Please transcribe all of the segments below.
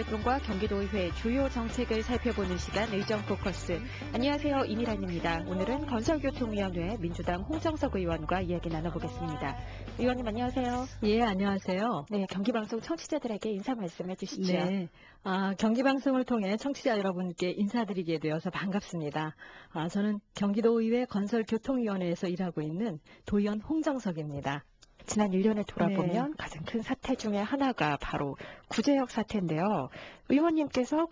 활동과 경기도의회 주요 정책을 살펴보는 시간 의정 포커스. 안녕하세요. 이미란입니다. 오늘은 건설교통위원회 민주당 홍정석 의원과 이야기 나눠보겠습니다. 의원님 안녕하세요. 예, 안녕하세요. 네, 경기방송 청취자들에게 인사 말씀해 주시죠. 네, 경기방송을 통해 청취자 여러분께 인사드리게 되어서 반갑습니다. 저는 경기도의회 건설교통위원회에서 일하고 있는 도의원 홍정석입니다. 지난 1년을 돌아보면 네. 가장 큰 사태 중에 하나가 바로 구제역 사태인데요. 의원님께서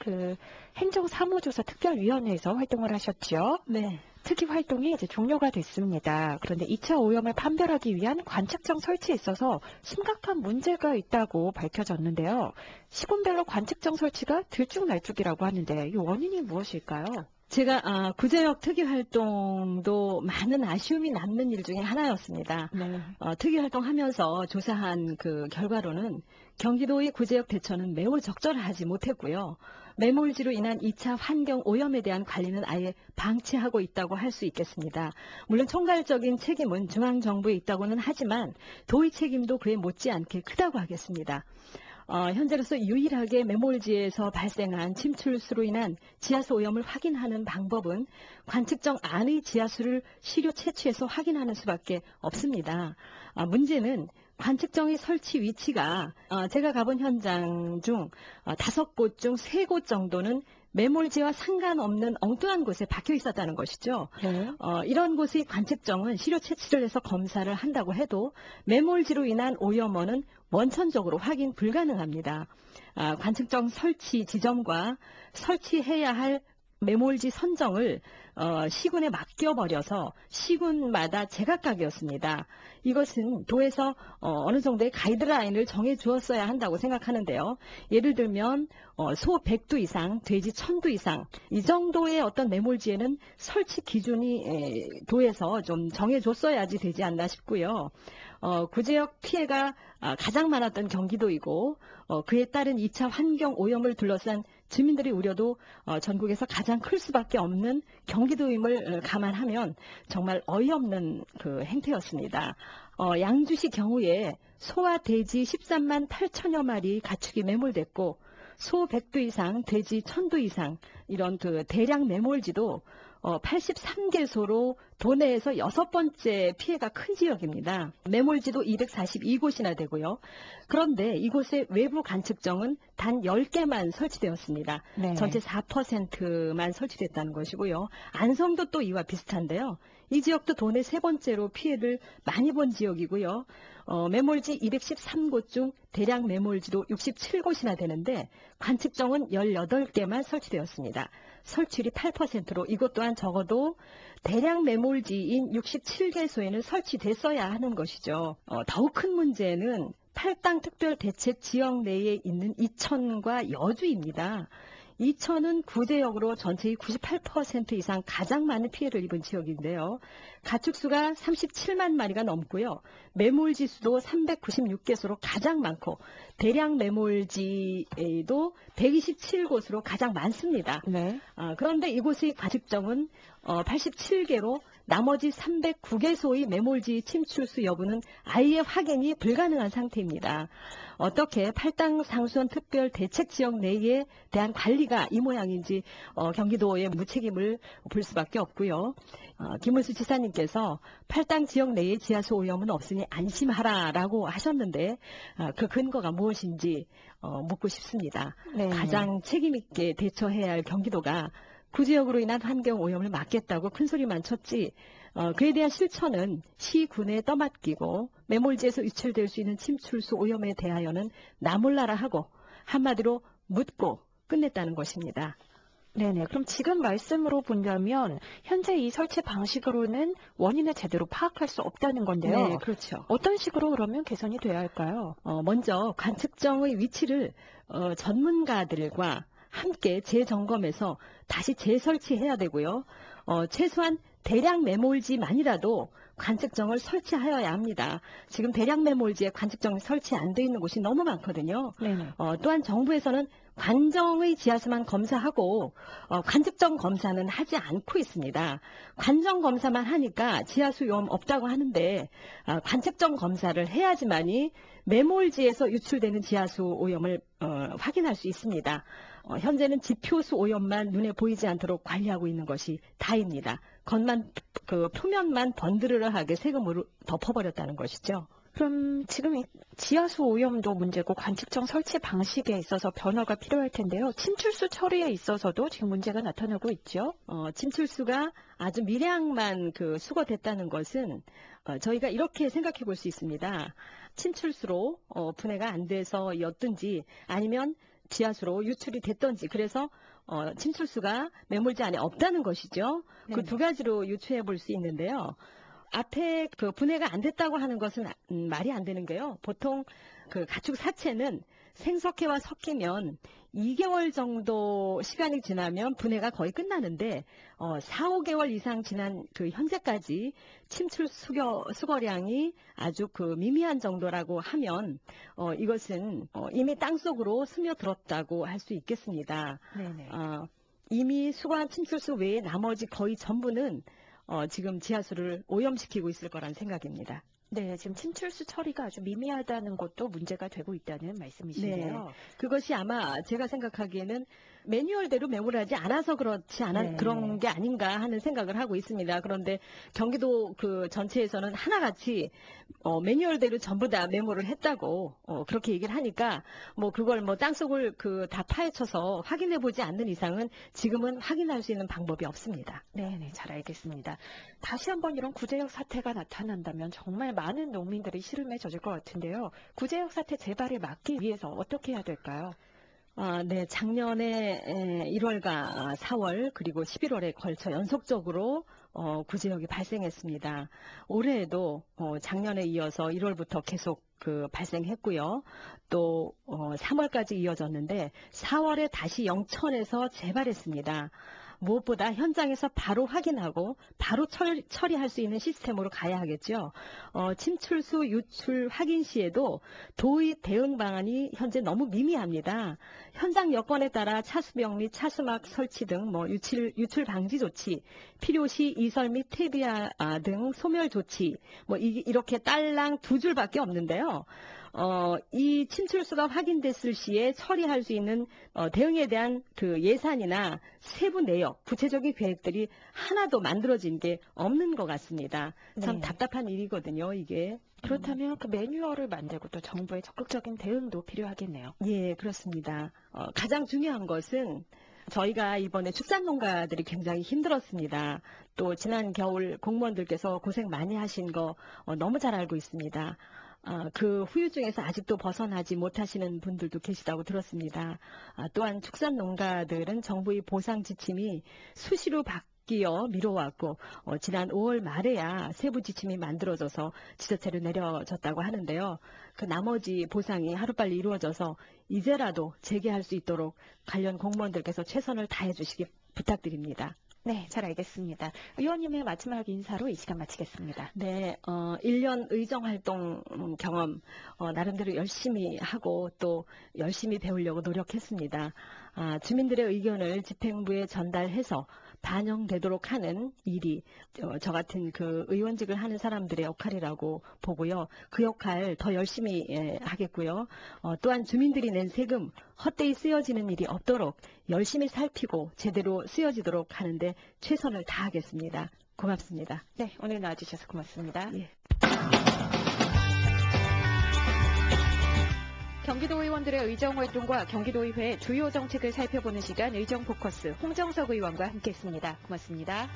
행정사무조사 특별위원회에서 활동을 하셨죠. 네. 특위 활동이 이제 종료가 됐습니다. 그런데 2차 오염을 판별하기 위한 관측정 설치에 있어서 심각한 문제가 있다고 밝혀졌는데요. 시군별로 관측정 설치가 들쭉날쭉이라고 하는데 이 원인이 무엇일까요? 제가 구제역 특위 활동도 많은 아쉬움이 남는 일 중에 하나였습니다. 네. 특위 활동하면서 조사한 그 결과로는 경기도의 구제역 대처는 매우 적절하지 못했고요. 매몰지로 인한 2차 환경 오염에 대한 관리는 아예 방치하고 있다고 할 수 있겠습니다. 물론 총괄적인 책임은 중앙정부에 있다고는 하지만 도의 책임도 그에 못지않게 크다고 하겠습니다. 현재로서 유일하게 매몰지에서 발생한 침출수로 인한 지하수 오염을 확인하는 방법은 관측정 안의 지하수를 시료 채취해서 확인하는 수밖에 없습니다. 문제는 관측정의 설치 위치가 제가 가본 현장 중 5곳 중 3곳 정도는 매몰지와 상관없는 엉뚱한 곳에 박혀 있었다는 것이죠. 네. 이런 곳의 관측정은 시료 채취를 해서 검사를 한다고 해도 매몰지로 인한 오염원은 원천적으로 확인 불가능합니다. 관측정 설치 지점과 설치해야 할 매몰지 선정을 시군에 맡겨버려서 시군마다 제각각이었습니다. 이것은 도에서 어느 정도의 가이드라인을 정해 주었어야 한다고 생각하는데요. 예를 들면 소 100두 이상, 돼지 1000두 이상 이 정도의 어떤 매몰지에는 설치 기준이 도에서 좀 정해 줬어야지 되지 않나 싶고요. 구제역 피해가 가장 많았던 경기도이고 그에 따른 2차 환경 오염을 둘러싼 주민들의 우려도 전국에서 가장 클 수밖에 없는 경기도임을 감안하면 정말 어이없는 그 행태였습니다. 양주시 경우에 소와 돼지 13만 8천여 마리 가축이 매몰됐고 소 100두 이상, 돼지 1000두 이상 이런 그 대량 매몰지도 83개소로 도내에서 6번째 피해가 큰 지역입니다. 매몰지도 242곳이나 되고요. 그런데 이곳의 외부 관측정은 단 10개만 설치되었습니다. 네. 전체 4%만 설치됐다는 것이고요. 안성도 또 이와 비슷한데요. 이 지역도 도내 3번째로 피해를 많이 본 지역이고요. 매몰지 213곳 중 대량 매몰지도 67곳이나 되는데 관측정은 18개만 설치되었습니다. 설치율이 8%로 이것 또한 적어도 대량 매몰지인 67개소에는 설치됐어야 하는 것이죠. 더욱 큰 문제는 팔당 특별대책 지역 내에 있는 이천과 여주입니다. 이천은 구제역으로 전체의 98% 이상 가장 많은 피해를 입은 지역인데요. 가축수가 37만 마리가 넘고요. 매몰지 수도 396개소로 가장 많고 대량 매몰지에도 127곳으로 가장 많습니다. 네. 그런데 이곳의 관측정은 87개로 나머지 309개소의 매몰지 침출수 여부는 아예 확인이 불가능한 상태입니다. 어떻게 팔당 상수원 특별 대책 지역 내에 대한 관리가 이 모양인지 경기도의 무책임을 볼 수밖에 없고요. 김은수 지사님께서 팔당 지역 내에 지하수 오염은 없으니 안심하라라고 하셨는데 그 근거가 무엇인지 묻고 싶습니다. 네. 가장 책임 있게 대처해야 할 경기도가 구지역으로 인한 환경 오염을 막겠다고 큰소리만 쳤지 그에 대한 실천은 시군에 떠맡기고 매몰지에서 유출될 수 있는 침출수 오염에 대하여는 나몰라라 하고 한마디로 묻고 끝냈다는 것입니다. 네네. 그럼 지금 말씀으로 본다면 현재 이 설치 방식으로는 원인을 제대로 파악할 수 없다는 건데요. 네, 그렇죠. 어떤 식으로 그러면 개선이 돼야 할까요? 먼저 관측정의 위치를 전문가들과 함께 재점검해서 다시 재설치해야 되고요. 최소한 대량 매몰지만이라도 관측정을 설치하여야 합니다. 지금 대량 매몰지에 관측정이 설치 안 돼 있는 곳이 너무 많거든요. 네네. 또한 정부에서는 관정의 지하수만 검사하고 관측정 검사는 하지 않고 있습니다. 관정 검사만 하니까 지하수 오염 없다고 하는데 관측정 검사를 해야지만이 매몰지에서 유출되는 지하수 오염을 확인할 수 있습니다. 현재는 지표수 오염만 눈에 보이지 않도록 관리하고 있는 것이 다입니다. 표면만 번드르르하게 세금으로 덮어버렸다는 것이죠. 그럼 지금 이 지하수 오염도 문제고 관측정 설치 방식에 있어서 변화가 필요할 텐데요. 침출수 처리에 있어서도 지금 문제가 나타나고 있죠. 침출수가 아주 미량만 수거됐다는 것은 저희가 이렇게 생각해 볼 수 있습니다. 침출수로 분해가 안 돼서였든지 아니면 지하수로 유출이 됐던지 그래서 침출수가 매몰지 안에 없다는 것이죠. 그 두 가지로 유추해 볼 수 있는데요. 앞에 분해가 안 됐다고 하는 것은 말이 안 되는 게요. 보통 가축 사체는 생석회와 섞이면 2개월 정도 시간이 지나면 분해가 거의 끝나는데 4, 5개월 이상 지난 현재까지 침출 수거량이 아주 미미한 정도라고 하면 이것은 이미 땅속으로 스며들었다고 할 수 있겠습니다. 네네. 이미 수거한 침출수 외에 나머지 거의 전부는 지금 지하수를 오염시키고 있을 거란 생각입니다. 네, 지금 침출수 처리가 아주 미미하다는 것도 문제가 되고 있다는 말씀이신데요. 네, 그것이 아마 제가 생각하기에는 매뉴얼대로 매몰하지 않아서 네. 그런 게 아닌가 하는 생각을 하고 있습니다. 그런데 경기도 전체에서는 하나같이 매뉴얼대로 전부 다 매몰을 했다고 그렇게 얘기를 하니까 그걸 땅속을 다 파헤쳐서 확인해 보지 않는 이상은 지금은 확인할 수 있는 방법이 없습니다. 네, 잘 알겠습니다. 다시 한번 이런 구제역 사태가 나타난다면 정말 많은 농민들이 시름에 젖을 것 같은데요. 구제역 사태 재발을 막기 위해서 어떻게 해야 될까요? 네, 작년에 1월과 4월 그리고 11월에 걸쳐 연속적으로 구제역이 발생했습니다. 올해에도 작년에 이어서 1월부터 계속 발생했고요. 또 3월까지 이어졌는데 4월에 다시 영천에서 재발했습니다. 무엇보다 현장에서 바로 확인하고 바로 처리할 수 있는 시스템으로 가야 하겠죠. 침출수 유출 확인 시에도 도의 대응 방안이 현재 너무 미미합니다. 현장 여건에 따라 차수병 및 차수막 설치 등 유출 방지 조치, 필요시 이설 및 퇴비화 등 소멸 조치 이렇게 딸랑 2줄밖에 없는데요. 이 침출수가 확인됐을 시에 처리할 수 있는 대응에 대한 예산이나 세부 내역, 구체적인 계획들이 하나도 만들어진 게 없는 것 같습니다. 참 네. 답답한 일이거든요, 이게. 그렇다면 매뉴얼을 만들고 또 정부의 적극적인 대응도 필요하겠네요. 예, 그렇습니다. 가장 중요한 것은 저희가 이번에 축산농가들이 굉장히 힘들었습니다. 또 지난 겨울 공무원들께서 고생 많이 하신 거 너무 잘 알고 있습니다. 그 후유증에서 아직도 벗어나지 못하시는 분들도 계시다고 들었습니다. 또한 축산농가들은 정부의 보상 지침이 수시로 바뀌어 미뤄왔고 지난 5월 말에야 세부 지침이 만들어져서 지자체로 내려졌다고 하는데요. 그 나머지 보상이 하루빨리 이루어져서 이제라도 재개할 수 있도록 관련 공무원들께서 최선을 다해 주시기 부탁드립니다. 네, 잘 알겠습니다. 의원님의 마지막 인사로 이 시간 마치겠습니다. 네, 1년 의정활동 경험 나름대로 열심히 하고 또 열심히 배우려고 노력했습니다. 주민들의 의견을 집행부에 전달해서 반영되도록 하는 일이 저 같은 의원직을 하는 사람들의 역할이라고 보고요. 그 역할 더 열심히 하겠고요. 또한 주민들이 낸 세금 헛되이 쓰여지는 일이 없도록 열심히 살피고 제대로 쓰여지도록 하는데 최선을 다하겠습니다. 고맙습니다. 네, 오늘 나와주셔서 고맙습니다. 예. 경기도 의원들의 의정활동과 경기도의회의 주요 정책을 살펴보는 시간 의정포커스 홍정석 의원과 함께했습니다. 고맙습니다.